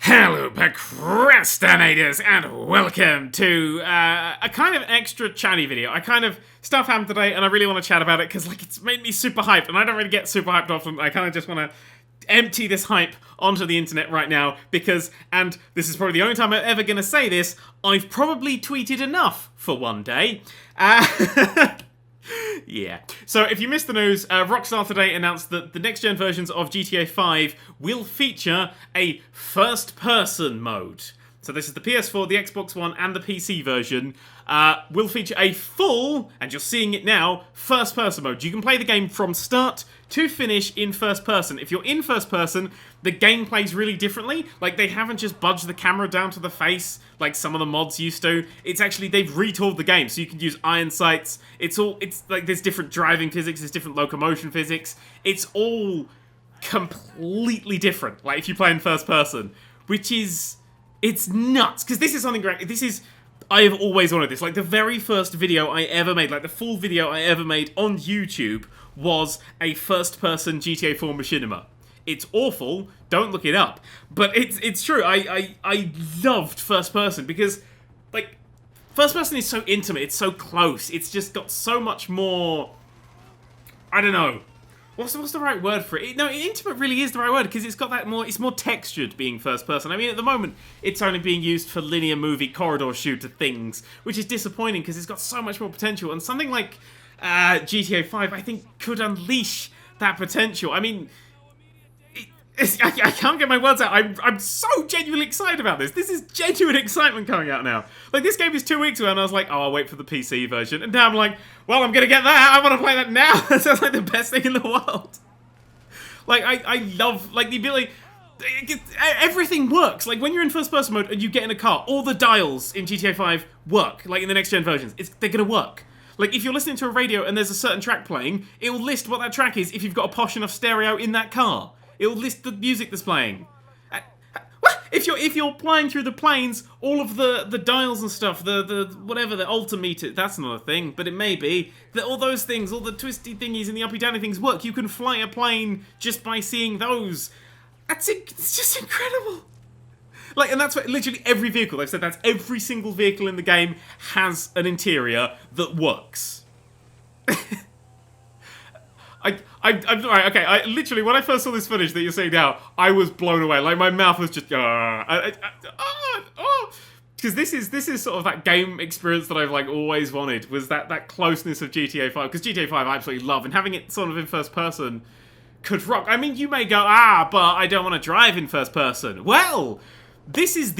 Hello, procrastinators, and welcome to a kind of extra chatty video. Stuff happened today, and I really want to chat about it because, it's made me super hyped, and I don't really get super hyped often. I kind of just want to empty this hype onto the internet right now because, and this is probably the only time I'm ever going to say this, I've probably tweeted enough for one day. Yeah. So if you missed the news, Rockstar today announced that the next-gen versions of GTA 5 will feature a first-person mode. So this is the PS4, the Xbox One, and the PC version. Will feature a full, and you're seeing it now, first-person mode. You can play the game from start to finish in first person. If you're in first person, the game plays really differently. They haven't just budged the camera down to the face like some of the mods used to. It's actually, they've retooled the game, so you can use iron sights. There's different driving physics, there's different locomotion physics. It's all completely different, if you play in first person, which is, it's nuts, because this is something great. I have always wanted this. The very first video I ever made, the full video I ever made on YouTube was a first-person GTA 4 machinima. It's awful, don't look it up, but it's true. I loved first person because, first person is so intimate, it's so close, it's just got so much more, I don't know, what's the right word for it? No, intimate really is the right word, because it's got that more, it's more textured being first person. I mean, at the moment, it's only being used for linear movie corridor shooter things, which is disappointing because it's got so much more potential, and something like GTA 5, I think, could unleash that potential. I mean, I can't get my words out. I'm so genuinely excited about this. This is genuine excitement coming out now. This game is 2 weeks ago, and I was like, oh, I'll wait for the PC version. And now I'm like, well, I'm gonna get that. I want to play that now. That sounds like the best thing in the world. I love, the ability... Everything works. When you're in first-person mode and you get in a car, all the dials in GTA 5 work. In the next-gen versions. They're gonna work. If you're listening to a radio and there's a certain track playing, it will list what that track is if you've got a posh enough stereo in that car. It will list the music that's playing. If you're flying through the planes, all of the dials and stuff, the whatever, the altimeter, that's not a thing, but it may be. All those things, all the twisty thingies and the uppy-downy things work. You can fly a plane just by seeing those. It's just incredible. And that's what literally every vehicle, they've said that's every single vehicle in the game has an interior that works. I'm right, okay, literally, when I first saw this footage that you're seeing now, I was blown away. My mouth was just, because this is sort of that game experience that I've, always wanted, was that closeness of GTA 5, because GTA 5 I absolutely love, and having it sort of in first person could rock. I mean, you may go, but I don't want to drive in first person. Well... This is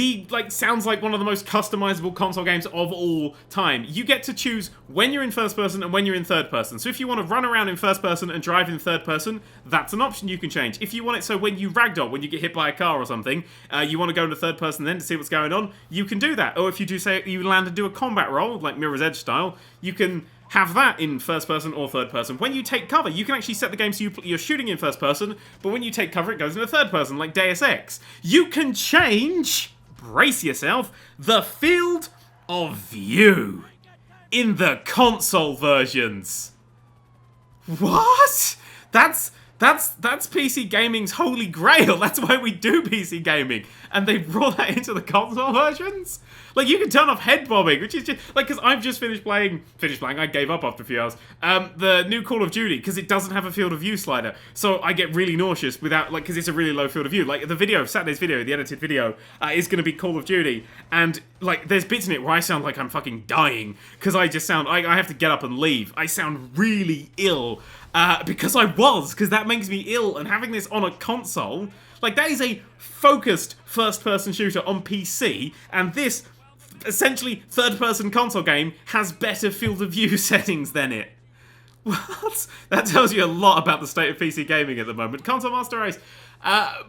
sounds like one of the most customizable console games of all time. You get to choose when you're in first person and when you're in third person. So if you want to run around in first person and drive in third person, that's an option you can change. If you want it so when you ragdoll, when you get hit by a car or something, you want to go into third person then to see what's going on, you can do that. Or if you do say you land and do a combat roll, like Mirror's Edge style, you can have that in first person or third person. When you take cover, you can actually set the game so you're shooting in first person, but when you take cover, it goes into third person, like Deus Ex. You can change, brace yourself, the field of view in the console versions. What? That's PC gaming's holy grail. That's why we do PC gaming. And they brought that into the console versions? You can turn off head bobbing, which is just, because I've just finished playing, I gave up after a few hours, the new Call of Duty, because it doesn't have a field of view slider. So I get really nauseous without, because it's a really low field of view. The video, Saturday's video, the edited video, is going to be Call of Duty. And, there's bits in it where I sound like I'm fucking dying, because I just sound, I have to get up and leave. I sound really ill. Because that makes me ill, and having this on a console, that is a focused first-person shooter on PC, and this, essentially, third-person console game has better field of view settings than it. What? That tells you a lot about the state of PC gaming at the moment. Console Master Race. So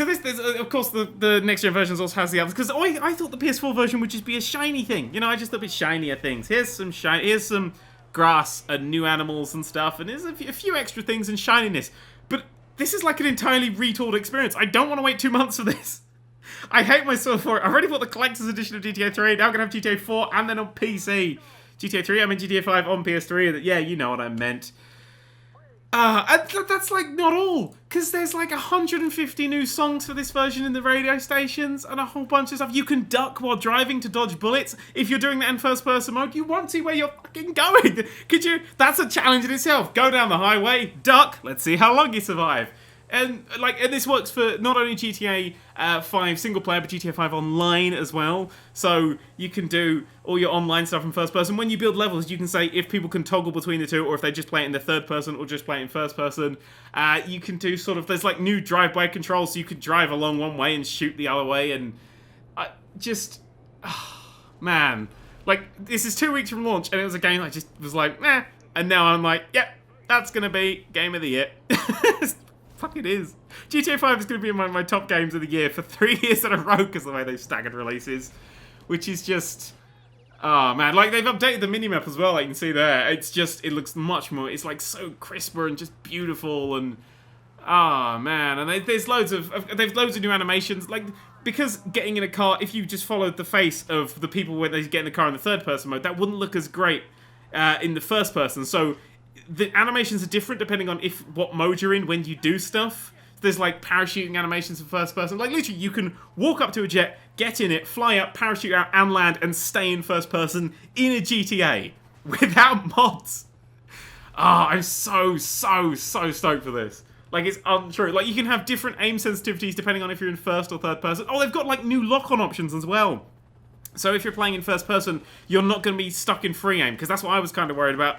this of course, the next-gen versions also has the others, because I thought the PS4 version would just be a shiny thing. I just thought it'd be shinier things. Here's some grass and new animals and stuff, and there's a few extra things and shininess. But this is an entirely retooled experience. I don't want to wait 2 months for this. I hate myself for it. I already bought the collector's edition of GTA 3, now I'm going to have GTA 4 and then on PC. GTA 3, I mean GTA 5 on PS3, yeah, you know what I meant. And that's like not all, because there's like 150 new songs for this version in the radio stations and a whole bunch of stuff. You can duck while driving to dodge bullets. If you're doing that in first person mode, you won't see where you're fucking going. Could you? That's a challenge in itself. Go down the highway, duck, let's see how long you survive. And this works for not only GTA 5 single player, but GTA 5 online as well. So you can do all your online stuff in first person. When you build levels, you can say if people can toggle between the two, or if they just play it in the third person, or just play it in first person. You can do sort of, there's like new drive-by controls, so you could drive along one way and shoot the other way, and man, like this is 2 weeks from launch, and it was a game I just was like, meh, and now I'm like, yep, that's gonna be game of the year. Fuck, it is. GTA 5 is going to be in my top games of the year for 3 years in a row because of the way they've staggered releases, which is just, oh man, like they've updated the minimap as well. Like you can see there, it's just, it looks much more, it's like so crisper and just beautiful, and oh man, and there's loads of new animations, like because getting in a car, if you just followed the face of the people when they get in the car in the third person mode, that wouldn't look as great in the first person. So the animations are different depending on what mode you're in when you do stuff. There's like parachuting animations for first person. Like literally you can walk up to a jet, get in it, fly up, parachute out and land and stay in first person in a GTA without mods. I'm so stoked for this. Like it's untrue. Like you can have different aim sensitivities depending on if you're in first or third person. Oh, they've got like new lock-on options as well. So if you're playing in first person, you're not going to be stuck in free aim, because that's what I was kind of worried about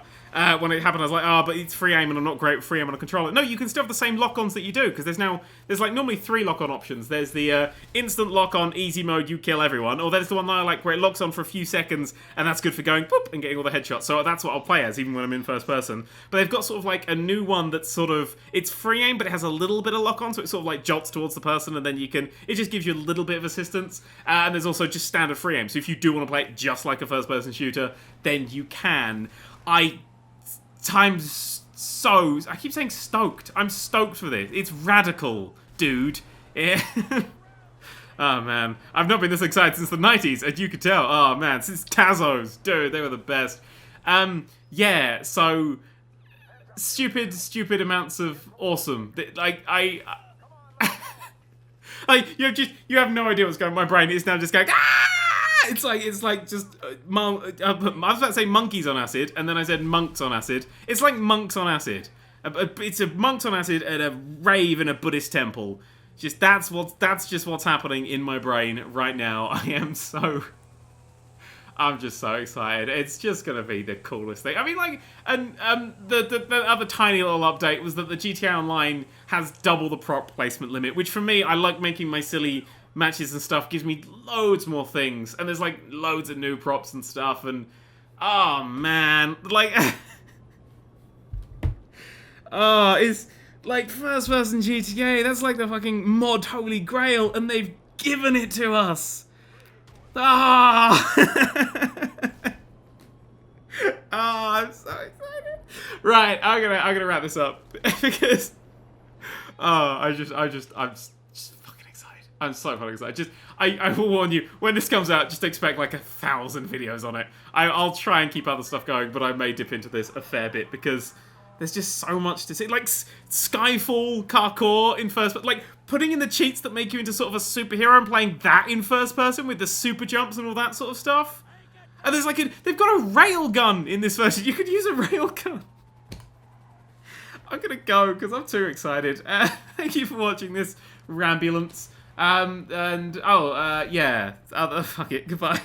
when it happened. I was like, but it's free aim and I'm not great with free aim on a controller. No, you can still have the same lock-ons that you do, because there's like normally 3 lock-on options. There's the instant lock-on, easy mode, you kill everyone, or there's the one that I like where it locks on for a few seconds, and that's good for going boop and getting all the headshots. So that's what I'll play as, even when I'm in first person. But they've got sort of like a new one that's sort of, it's free aim, but it has a little bit of lock-on, so it sort of like jolts towards the person, and then it just gives you a little bit of assistance. And there's also just standard free aim. So if you do want to play it just like a first-person shooter, then you can. I keep saying stoked. I'm stoked for this. It's radical, dude. Yeah. Oh man, I've not been this excited since the 90s, and you could tell. Oh man, since Tazos, dude, they were the best. Yeah. So stupid amounts of awesome. Like like you have no idea what's going on. My brain is now just going. Ah! It's like just I was about to say monkeys on acid, and then I said monks on acid. It's like monks on acid. It's a monks on acid at a rave in a Buddhist temple. That's just what's happening in my brain right now. I'm just so excited. It's just gonna be the coolest thing. I mean, like, and the other tiny little update was that the GTA Online has double the prop placement limit, which for me, I like making my silly matches and stuff, gives me loads more things, and there's like loads of new props and stuff, and oh man, like it's like first person GTA, that's like the fucking mod holy grail, and they've given it to us. I'm so excited. Right, I'm gonna wrap this up because I'm just fucking excited. I'm so fucking excited. I will warn you, when this comes out, just expect like 1,000 videos on it. I'll try and keep other stuff going, but I may dip into this a fair bit because there's just so much to see. Like Skyfall parkour in first person, like putting in the cheats that make you into sort of a superhero and playing that in first person with the super jumps and all that sort of stuff. And there's like they've got a railgun in this version. You could use a railgun. I'm gonna go because I'm too excited. Thank you for watching this rambulance. Yeah. Fuck it. Goodbye.